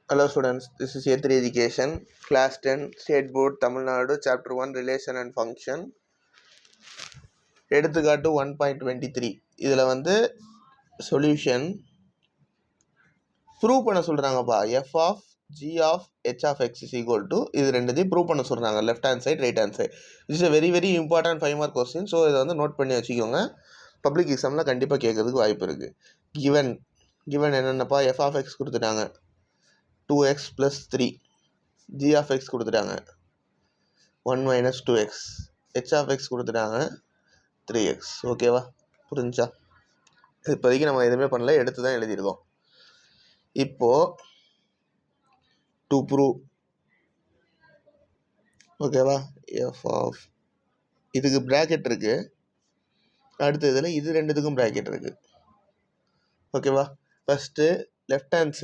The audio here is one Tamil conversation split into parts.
Hello students, this is A3 Education, Class 10, State Board, Tamil Nadu, Chapter 1, Relation and Function. எடுத்துக்காட்டு 1.23 இதில் வந்து சொல்யூஷன் ப்ரூவ் பண்ண சொல்கிறாங்கப்பா. F of G of H of X is equal to இது ரெண்டுத்தையும் ப்ரூவ் பண்ண சொல்கிறாங்க. Left hand side, right hand side. It's very very important 5 mark question. So இதை வந்து நோட் பண்ணி வச்சுக்கோங்க. பப்ளிக் எக்ஸாமில் கண்டிப்பாக கேட்கறதுக்கு வாய்ப்பு இருக்குது. கிவன் என்னென்னப்பா, எஃப் ஆஃப் எக்ஸ் கொடுத்துட்டாங்க 2x + 3, g of x கொடுத்துட்டாங்க 1 - 2x, h of x கொடுத்துட்டாங்க 3x. ஓகேவா, புரிஞ்சா? இப்போதைக்கு நம்ம எதுவுமே பண்ணல, எடுத்து தான் எழுதியிருக்கோம். இப்போது டு ப்ரூவ், ஓகேவா, எஃப் ஆஃப் இதுக்கு ப்ராக்கெட் இருக்குது, அடுத்த இதில் இது ரெண்டுத்துக்கும் ப்ராக்கெட் இருக்குது. ஓகேவா, ஃபஸ்ட்டு லெஃப்ட் ஹேண்ட்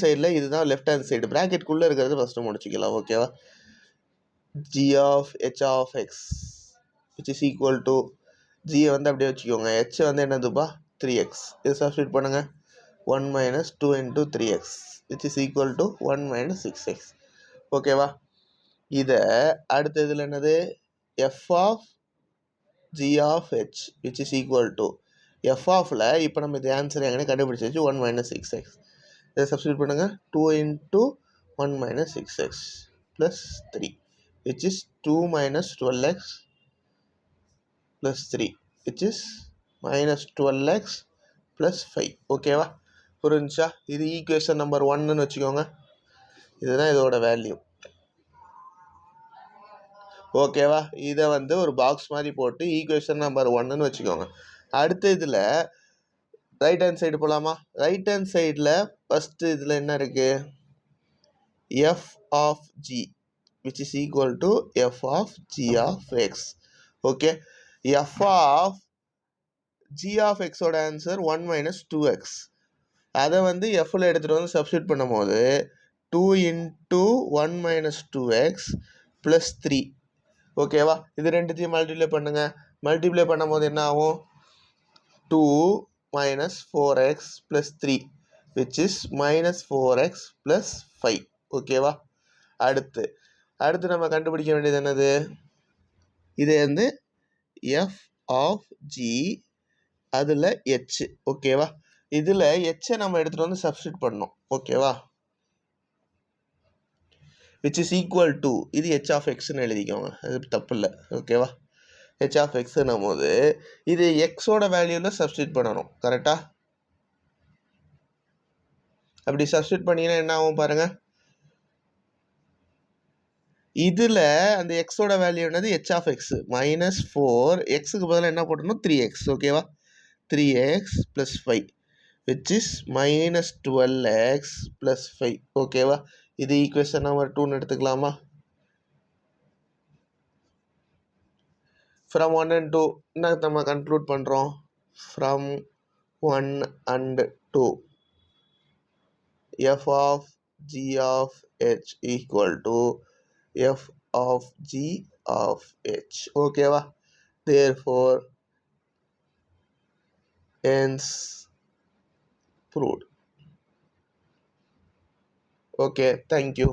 சைடில் இதுதான் லெஃப்ட் ஹேண்ட் சைடு, ப்ராக்கெட்குள்ளே இருக்கிறது ஃபஸ்ட்டு முடிச்சிக்கலாம். ஓகேவா, g of h of x which is equal to g வந்து அப்படியே வச்சுக்கோங்க, h வந்து என்னதுப்பா 3x. இது சப்ஸ்டிட் பண்ணுங்கள், 1 - 2 × 3x which is equal to 1 - 6x. ஓகேவா, இதை அடுத்த இதில் என்னது, f of g of h which is equal to f ஆஃபில் இப்போ நம்ம இது ஆன்சர் எங்கே கண்டுபிடிச்சாச்சு, 1 - 6x. இதை சப்ஸ்டிட் பண்ணுங்கள், 2 × 1 - 6x + 3 which is 2 - 12x + 3 which is -12x + 5. ஓகேவா, புரிஞ்சா? இது ஈக்குவேஷன் நம்பர் 1ன்னு வச்சுக்கோங்க. இதுதான் இதோட வேல்யூ. ஓகேவா, இதை வந்து ஒரு பாக்ஸ் மாதிரி போட்டு ஈக்குவேஷன் நம்பர் 1ன்னு வச்சுக்கோங்க. அடுத்த இதில் ரைட் ஹேண்ட் சைடு போகலாமா? ரைட் ஹேண்ட் சைடில் ஃபஸ்ட்டு இதில் என்ன இருக்குது, f of g which is equal to f of g of x. okay, f of g of x ஓட ஆன்சர் 1 - 2x. அதை வந்து fல எடுத்துகிட்டு வந்து சப்ஸ்டியூட் பண்ணும் போது 2 × 1 - 2x + 3. ஓகேவா, இது ரெண்டுத்தையும் மல்டிப்ளை பண்ணுங்கள். மல்டிப்ளை பண்ணும் போது என்ன ஆகும், 2 - 4x + 3 which is -4x + 5. ஓகேவா, அடுத்து நம்ம கண்டுபிடிக்க வேண்டியது என்னது, இது வந்து f of g, அதில் h. ஓகேவா, இதில் ஹை நம்ம எடுத்துகிட்டு வந்து சப்ஸ்டியூட் பண்ணோம். ஓகேவா, which is equal to இது h of xன்னு எழுதிக்கோங்க, அது தப்பு இல்லை. ஓகேவா, h of xன்னும் போது இது எக்ஸோட வேல்யூவில் சப்ஸ்டியூட் பண்ணணும். கரெக்டாக? அப்படி சப்ஸ்டியூட் பண்ணிங்கன்னா என்ன ஆகும் பாருங்கள், இதில் அந்த எக்ஸோட வேல்யூ என்னது, h of x -4, எக்ஸுக்கு பதிலாக என்ன போட்டணும், 3x. ஓகேவா, 3x + 5 which is -12x + 5. ஓகேவா, இது ஈக்குவேஷன் நம்பர் 2ன்னு எடுத்துக்கலாமா? ஃப்ரம் 1 and 2 என்ன நம்ம கன்க்ளூட் பண்ணுறோம், from 1 and 2 f of g of h equal to f of g of h. ஓகேவா, therefore hence proved. Okay, thank you.